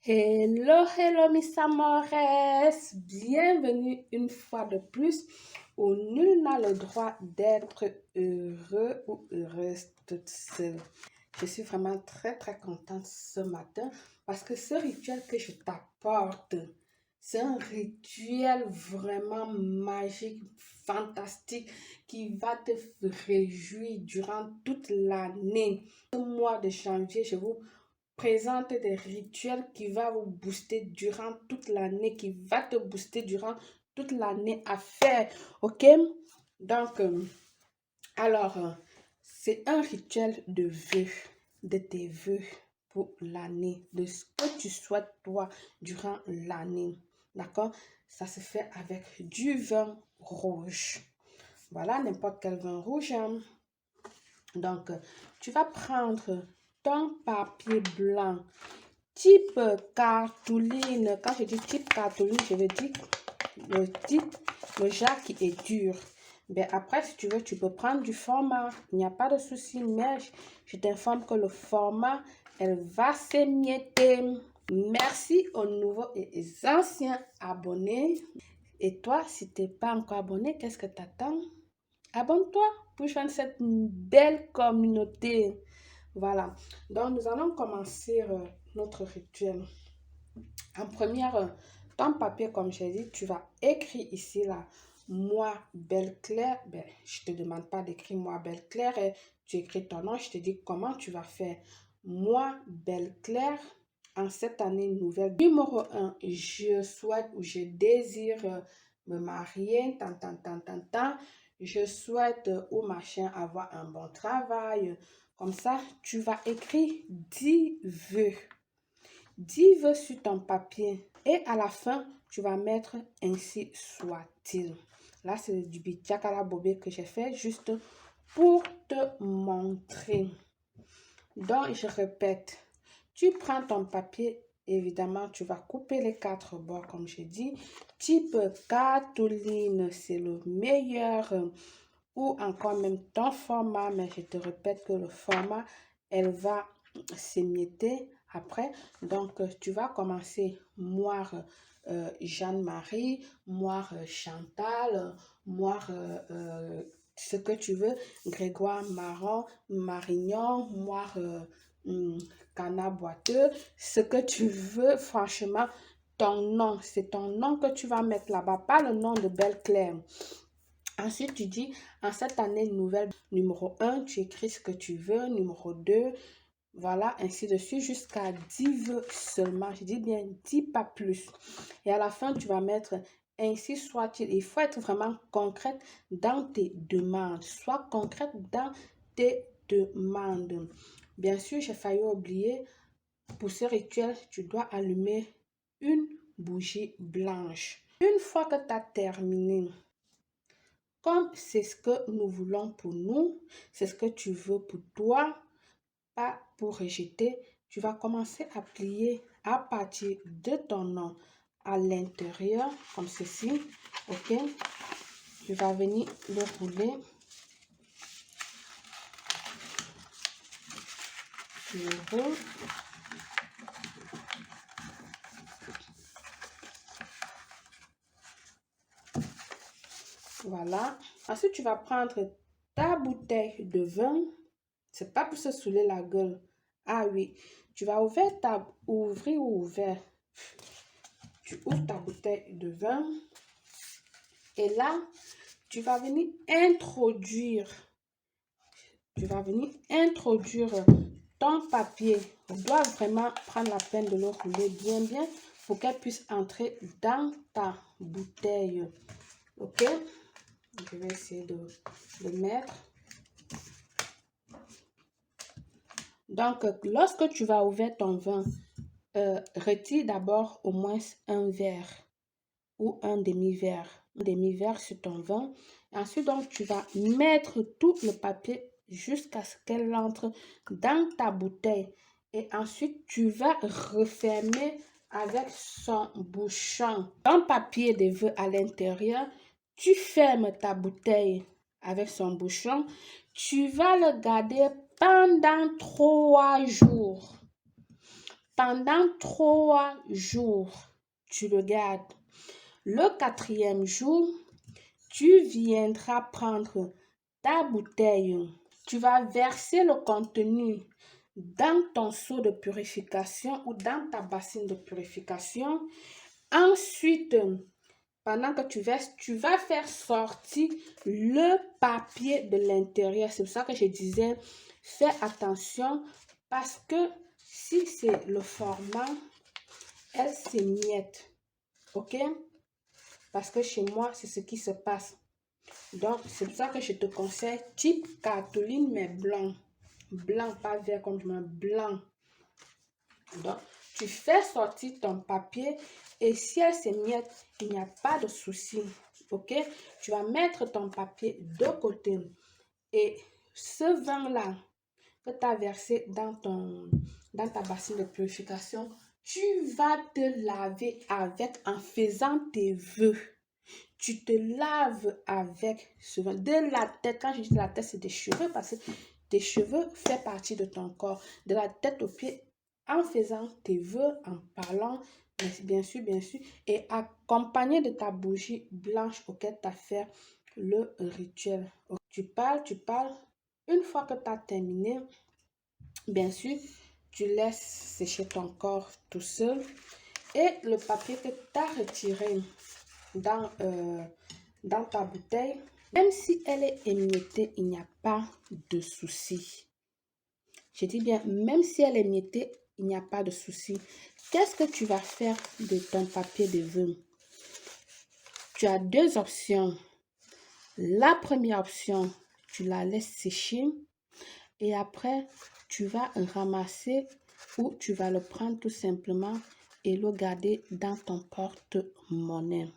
Hello, hello, mes amores! Bienvenue une fois de plus où nul n'a le droit d'être heureux ou heureuse toute seule. Je suis vraiment très contente ce matin parce que ce rituel que je t'apporte, c'est un rituel vraiment magique, fantastique qui va te réjouir durant toute l'année. Ce mois de janvier, je vous présente des rituels qui va vous booster durant toute l'année, qui va te booster durant toute l'année à faire, ok? Donc, c'est un rituel de vœux, de tes vœux pour l'année, de ce que tu souhaites toi durant l'année, d'accord? Ça se fait avec du vin rouge. Voilà, n'importe quel vin rouge, hein. Donc, tu vas prendre ton papier blanc type cartouline. Quand je dis type cartouline, je veux dire le type, le genre qui est dur. Ben après, si tu veux, tu peux prendre du format. Il n'y a pas de souci, mais je t'informe que le format, elle va s'émietter. Merci aux nouveaux et anciens abonnés. Et toi, si tu n'es pas encore abonné, qu'est-ce que tu attends? Abonne-toi pour joindre cette belle communauté. Voilà. Donc, nous allons commencer notre rituel. En première, ton papier, comme j'ai dit, tu vas écrire ici, là, moi, Belle Claire. Ben, je ne te demande pas d'écrire moi, Belle Claire. Et tu écris ton nom, je te dis comment tu vas faire. Moi, Belle Claire, en cette année nouvelle. Numéro 1, je souhaite ou je désire me marier, tant. Je souhaite ou machin avoir un bon travail. Comme ça, tu vas écrire 10 vœux. 10 vœux sur ton papier. Et à la fin, tu vas mettre ainsi soit-il. Là, c'est du bidjak à la bobée que j'ai fait juste pour te montrer. Donc, je répète. Tu prends ton papier, évidemment, tu vas couper les 4 bords, comme j'ai dit. Type cartouline, c'est le meilleur. Ou encore même ton format, mais je te répète que le format, elle va s'émietter après. Donc, tu vas commencer moire Jeanne-Marie, moire Chantal, moire ce que tu veux, Grégoire Marron, Marignon, moire Cana Boiteux, ce que tu veux, franchement, ton nom, c'est ton nom que tu vas mettre là-bas, pas le nom de Belle Claire. Ensuite, tu dis, en cette année nouvelle, numéro 1, tu écris ce que tu veux, numéro 2, voilà, ainsi de suite, jusqu'à 10 vœux seulement. Je dis bien 10, pas plus. Et à la fin, tu vas mettre ainsi soit-il. Il faut être vraiment concrète dans tes demandes. Sois concrète dans tes demandes. Bien sûr, j'ai failli oublier, pour ce rituel, tu dois allumer une bougie blanche. Une fois que tu as terminé, comme c'est ce que nous voulons pour nous, c'est ce que tu veux pour toi, pas pour rejeter, tu vas commencer à plier à partir de ton nom à l'intérieur, comme ceci, ok? Tu vas venir le rouler tu le roules. Voilà. Ensuite, tu vas prendre ta bouteille de vin. C'est pas pour se saouler la gueule. Ah oui. Tu vas ouvrir ou ouvert. Tu ouvres ta bouteille de vin. Et là, tu vas venir introduire. Ton papier. On doit vraiment prendre la peine de le rouler bien pour qu'elle puisse entrer dans ta bouteille. Ok? Je vais essayer de le mettre. Donc, lorsque tu vas ouvrir ton vin, retire d'abord au moins un verre ou un demi-verre. Un demi-verre sur ton vin. Ensuite, donc, tu vas mettre tout le papier jusqu'à ce qu'elle entre dans ta bouteille. Et ensuite, tu vas refermer avec son bouchon. Ton papier de vœux à l'intérieur, tu fermes ta bouteille avec son bouchon. Tu vas le garder pendant 3 jours. Pendant 3 jours, tu le gardes. Le 4e jour, tu viendras prendre ta bouteille. Tu vas verser le contenu dans ton seau de purification ou dans ta bassine de purification. Ensuite, pendant que tu verses, tu vas faire sortir le papier de l'intérieur. C'est pour ça que je disais, fais attention parce que si c'est le format, elle s'émiette. Ok? Parce que chez moi, c'est ce qui se passe. Donc, c'est pour ça que je te conseille type cartouline, mais blanc. Blanc, pas vert comme je m'en blanc. Donc, tu fais sortir ton papier et si elle s'émiette, il n'y a pas de souci. Ok? Tu vas mettre ton papier de côté. Et ce vin-là que tu as versé dans ta bassine de purification, tu vas te laver avec en faisant tes vœux. Tu te laves avec ce vin de la tête. Quand je dis de la tête, c'est des cheveux parce que tes cheveux font partie de ton corps. De la tête aux pieds en faisant tes vœux, en parlant, bien sûr, et accompagné de ta bougie blanche auquel tu as fait le rituel. Tu parles. Une fois que tu as terminé, bien sûr, tu laisses sécher ton corps tout seul et le papier que tu as retiré dans ta bouteille, même si elle est émiettée, il n'y a pas de souci. Je dis bien, même si elle est émiettée, il n'y a pas de souci. Qu'est-ce que tu vas faire de ton papier de vœux? Tu as 2 options. La première option, tu la laisses sécher et après, tu vas ramasser ou tu vas le prendre tout simplement et le garder dans ton porte-monnaie.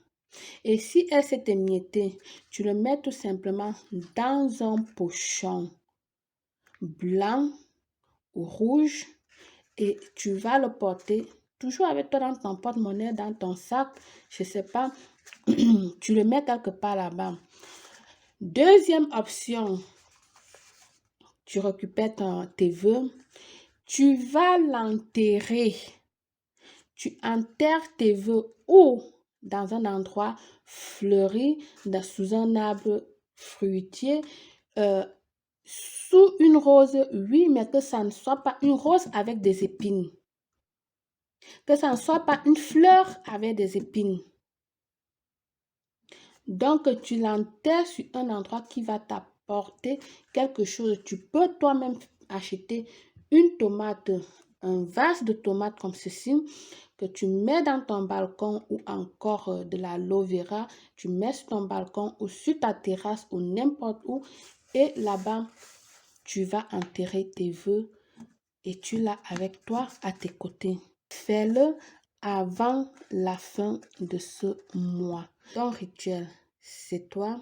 Et si elle s'est émiettée, tu le mets tout simplement dans un pochon blanc ou rouge et tu vas le porter toujours avec toi dans ton porte-monnaie, dans ton sac, je ne sais pas, tu le mets quelque part là-bas. Deuxième option, tu récupères tes vœux, tu vas l'enterrer. Tu enterres tes vœux ou dans un endroit fleuri, sous un arbre fruitier, sous une rose, oui, mais que ça ne soit pas une rose avec des épines. Que ça ne soit pas une fleur avec des épines. Donc, tu l'enterres sur un endroit qui va t'apporter quelque chose. Tu peux toi-même acheter une tomate, un vase de tomates comme ceci, que tu mets dans ton balcon ou encore de l'aloe vera. Tu mets sur ton balcon ou sur ta terrasse ou n'importe où. Et là-bas, tu vas enterrer tes vœux et tu l'as avec toi à tes côtés. Fais-le avant la fin de ce mois. Ton rituel, c'est toi.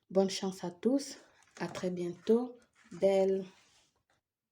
Bonne chance à tous. À très bientôt. Belle.